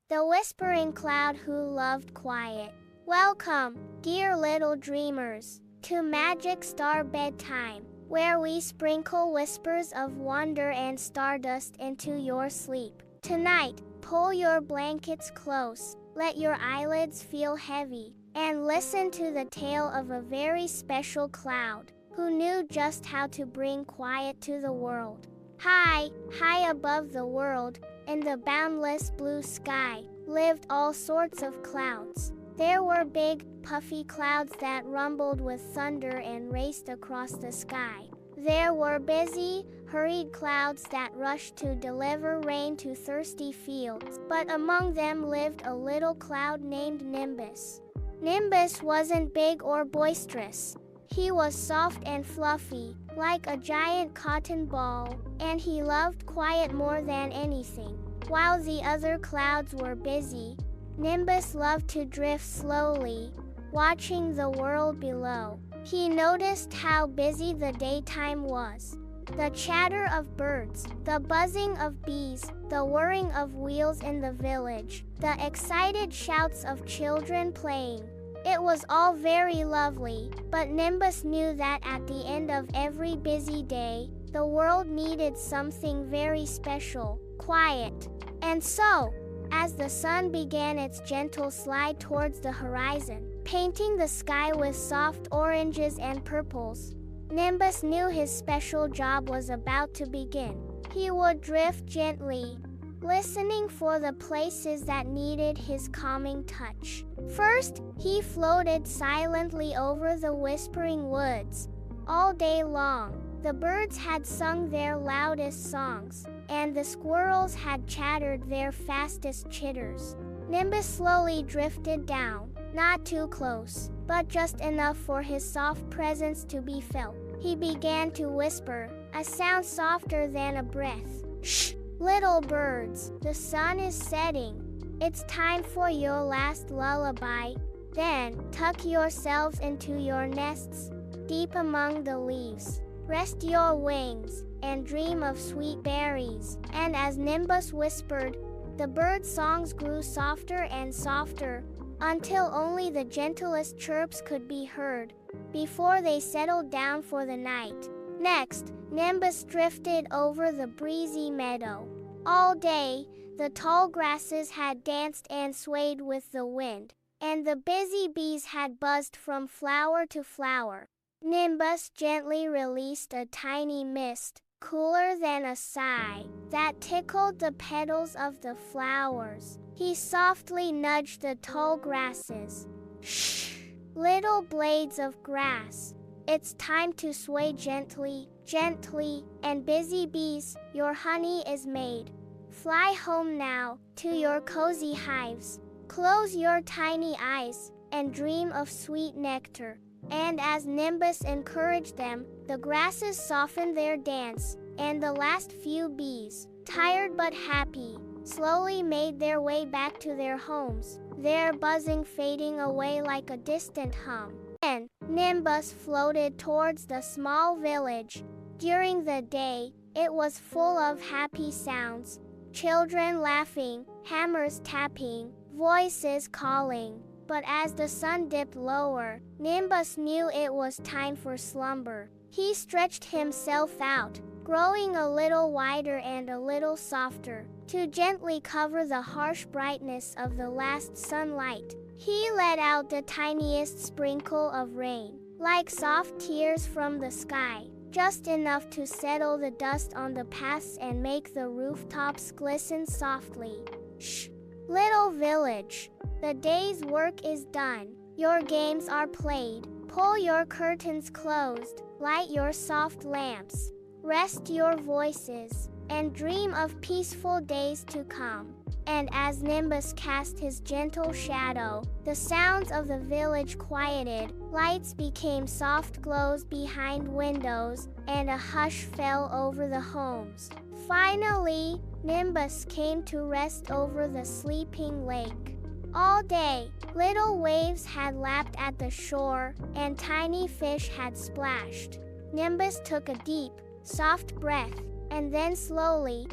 the whispering cloud who loved quiet. Welcome, dear little dreamers, to Magic Star Bedtime, where we sprinkle whispers of wonder and stardust into your sleep. Tonight, pull your blankets close, let your eyelids feel heavy, and listen to the tale of a very special cloud who knew just how to bring quiet to the world. High, high above the world, in the boundless blue sky, lived all sorts of clouds. There were big, puffy clouds that rumbled with thunder and raced across the sky. There were busy, hurried clouds that rushed to deliver rain to thirsty fields. But among them lived a little cloud named Nimbus. Nimbus wasn't big or boisterous. He was soft and fluffy, like a giant cotton ball, and he loved quiet more than anything. While the other clouds were busy, Nimbus loved to drift slowly, watching the world below. He noticed how busy the daytime was. The chatter of birds, the buzzing of bees, the whirring of wheels in the village, the excited shouts of children playing. It was all very lovely, but Nimbus knew that at the end of every busy day, the world needed something very special, quiet. And so, as the sun began its gentle slide towards the horizon, painting the sky with soft oranges and purples, Nimbus knew his special job was about to begin. He would drift gently, listening for the places that needed his calming touch. First, he floated silently over the whispering woods. All day long, the birds had sung their loudest songs, and the squirrels had chattered their fastest chitters. Nimbus slowly drifted down, not too close, but just enough for his soft presence to be felt. He began to whisper, a sound softer than a breath. Shh, little birds, the sun is setting. It's time for your last lullaby. Then, tuck yourselves into your nests, deep among the leaves. Rest your wings, and dream of sweet berries. And as Nimbus whispered, the birds' songs grew softer and softer, until only the gentlest chirps could be heard, before they settled down for the night. Next, Nimbus drifted over the breezy meadow. All day, the tall grasses had danced and swayed with the wind, and the busy bees had buzzed from flower to flower. Nimbus gently released a tiny mist, cooler than a sigh, that tickled the petals of the flowers. He softly nudged the tall grasses. Shh, little blades of grass. It's time to sway gently, gently, and busy bees, your honey is made. Fly home now, to your cozy hives. Close your tiny eyes, and dream of sweet nectar. And as Nimbus encouraged them, the grasses softened their dance, and the last few bees, tired but happy, slowly made their way back to their homes, their buzzing fading away like a distant hum. Then, Nimbus floated towards the small village. During the day, it was full of happy sounds. Children laughing, hammers tapping, voices calling. But as the sun dipped lower, Nimbus knew it was time for slumber. He stretched himself out, growing a little wider and a little softer, to gently cover the harsh brightness of the last sunlight. He let out the tiniest sprinkle of rain, like soft tears from the sky, just enough to settle the dust on the paths and make the rooftops glisten softly. Shh, little village, the day's work is done. Your games are played. Pull your curtains closed, light your soft lamps, rest your voices, and dream of peaceful days to come. And as Nimbus cast his gentle shadow, the sounds of the village quieted, lights became soft glows behind windows, and a hush fell over the homes. Finally, Nimbus came to rest over the sleeping lake. All day, little waves had lapped at the shore, and tiny fish had splashed. Nimbus took a deep, soft breath, and then slowly,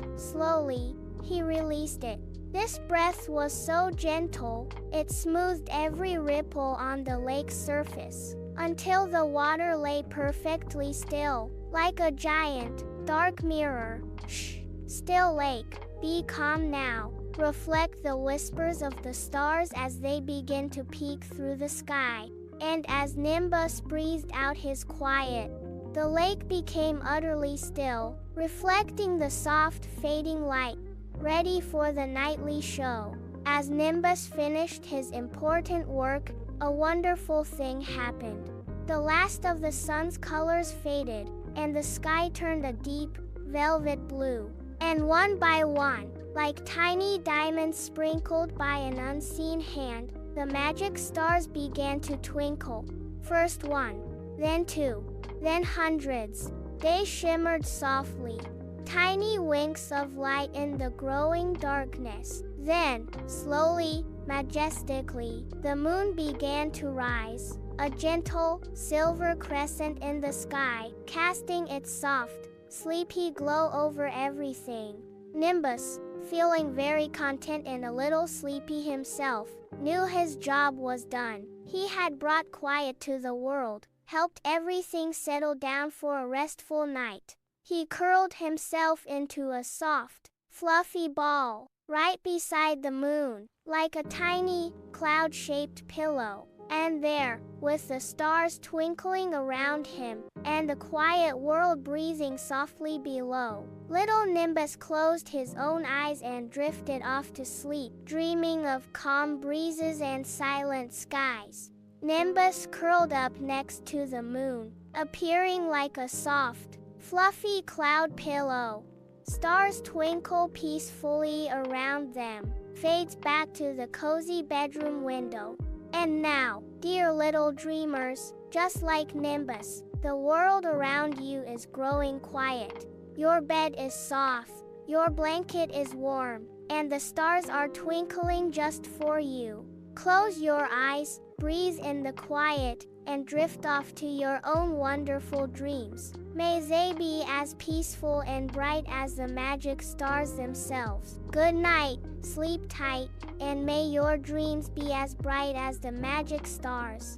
he released it. This breath was so gentle, it smoothed every ripple on the lake's surface, until the water lay perfectly still, like a giant, dark mirror. Shh, still lake, be calm now. Reflect the whispers of the stars as they begin to peek through the sky. And as Nimbus breathed out his quiet, the lake became utterly still, reflecting the soft, fading light, ready for the nightly show. As Nimbus finished his important work, a wonderful thing happened. The last of the sun's colors faded, and the sky turned a deep, velvet blue. And one by one, like tiny diamonds sprinkled by an unseen hand, the magic stars began to twinkle. First one, then two, then hundreds. They shimmered softly, tiny winks of light in the growing darkness. Then, slowly, majestically, the moon began to rise, a gentle, silver crescent in the sky, casting its soft, sleepy glow over everything. Nimbus, feeling very content and a little sleepy himself, knew his job was done. He had brought quiet to the world, helped everything settle down for a restful night. He curled himself into a soft, fluffy ball, right beside the moon, like a tiny, cloud-shaped pillow. And there, with the stars twinkling around him, and the quiet world breathing softly below, little Nimbus closed his own eyes and drifted off to sleep, dreaming of calm breezes and silent skies. Nimbus curled up next to the moon, appearing like a soft, fluffy cloud pillow. Stars twinkle peacefully around them, fades back to the cozy bedroom window. And now, dear little dreamers, just like Nimbus, the world around you is growing quiet. Your bed is soft, your blanket is warm, and the stars are twinkling just for you. Close your eyes, breathe in the quiet, and drift off to your own wonderful dreams. May they be as peaceful and bright as the magic stars themselves. Good night, sleep tight, and may your dreams be as bright as the magic stars.